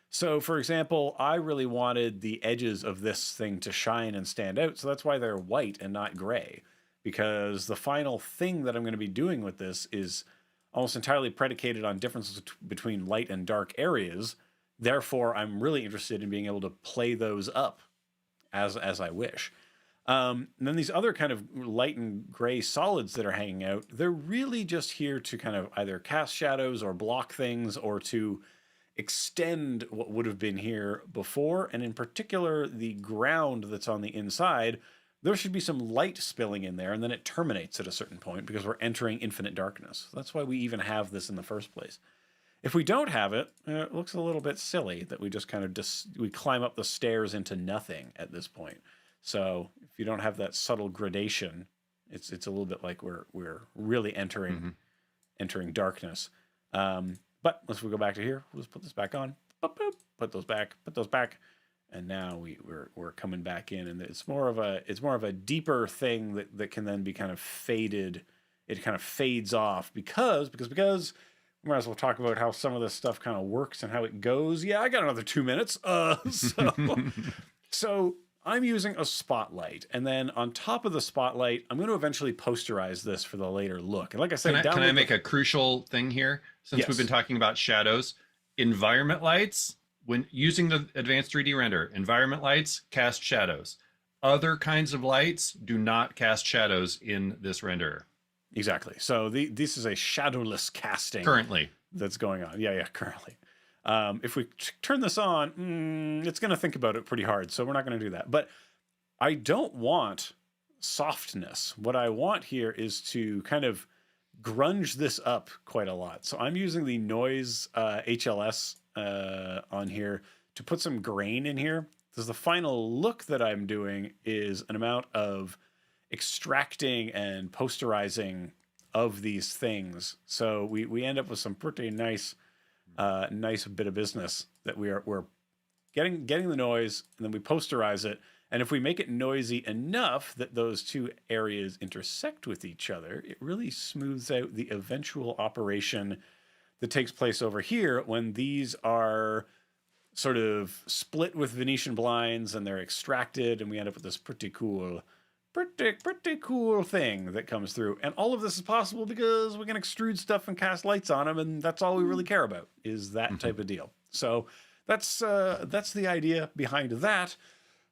So for example, I really wanted the edges of this thing to shine and stand out, so that's why they're white and not gray, because the final thing that I'm going to be doing with this is almost entirely predicated on differences between light and dark areas. Therefore, I'm really interested in being able to play those up as I wish. And then these other kind of light and gray solids that are hanging out, they're really just here to kind of either cast shadows or block things or to extend what would have been here before. And in particular, the ground that's on the inside, there should be some light spilling in there, and then it terminates at a certain point because we're entering infinite darkness. That's why we even have this in the first place. If we don't have it, it looks a little bit silly that we just kind of we climb up the stairs into nothing at this point. So if you don't have that subtle gradation, it's a little bit like we're really entering darkness. But let's go back to here. We'll just put this back on. Boop, boop, put those back. And now we're coming back in, and it's more of a deeper thing that can then be kind of faded. It kind of fades off because we might as well talk about how some of this stuff kind of works and how it goes. Yeah, I got another 2 minutes. So I'm using a spotlight, and then on top of the spotlight, I'm going to eventually posterize this for the later look. And like I said, can I make a crucial thing here? Since we've been talking about shadows, environment lights. When using the advanced 3D render, environment lights cast shadows. Other kinds of lights do not cast shadows in this renderer. Exactly. So this is a shadowless casting. Currently. That's going on. Yeah, currently. If we turn this on, it's going to think about it pretty hard, so we're not going to do that. But I don't want softness. What I want here is to kind of grunge this up quite a lot. So I'm using the noise HLS on here to put some grain in here, because the final look that I'm doing is an amount of extracting and posterizing of these things. So we end up with some pretty nice bit of business that we're getting the noise, and then we posterize it. And if we make it noisy enough that those two areas intersect with each other, it really smooths out the eventual operation that takes place over here when these are sort of split with Venetian blinds and they're extracted, and we end up with this pretty cool thing that comes through. And all of this is possible because we can extrude stuff and cast lights on them, and that's all we really care about is that type of deal. So that's the idea behind that.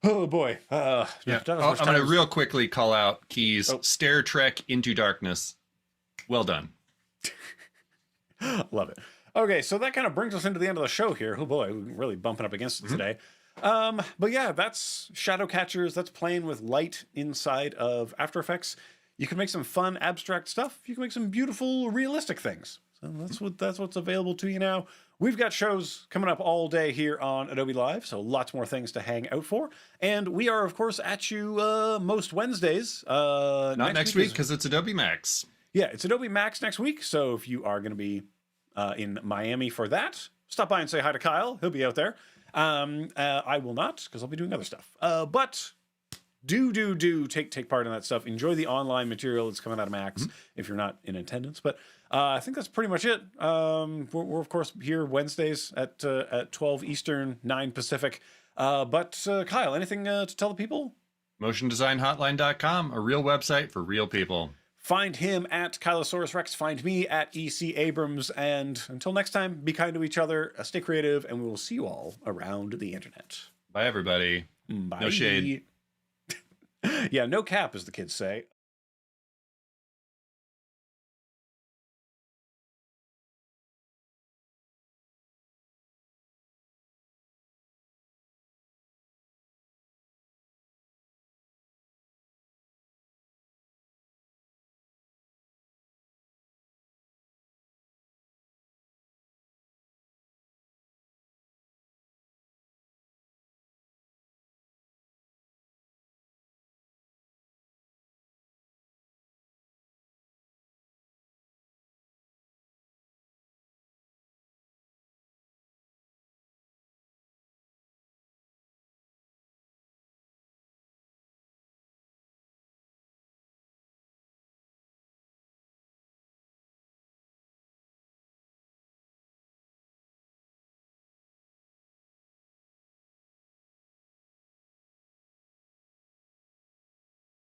Oh boy. I'm going to real quickly call out keys. Stair Trek Into Darkness. Well done. Love it. Okay, so that kind of brings us into the end of the show here. Oh boy, we're really bumping up against it today. But yeah, that's shadow catchers. That's playing with light inside of After Effects. You can make some fun abstract stuff. You can make some beautiful realistic things. So that's what's available to you now. We've got shows coming up all day here on Adobe Live, so lots more things to hang out for. And we are, of course, at you most Wednesdays. Not next week, because it's Adobe Max. Yeah, it's Adobe Max next week. So if you are going to be in Miami for that, stop by and say hi to Kyle. He'll be out there. I will not, because I'll be doing other stuff. But do take part in that stuff. Enjoy the online material that's coming out of Max if you're not in attendance. But I think that's pretty much it. We're of course here Wednesdays at 12 Eastern, 9 Pacific. But Kyle, anything to tell the people? MotionDesignHotline.com, a real website for real people. Find him at Kylosaurus Rex. Find me at EC Abrams. And until next time, be kind to each other, stay creative, and we will see you all around the internet. Bye, everybody. Bye. No shade. Yeah, no cap, as the kids say.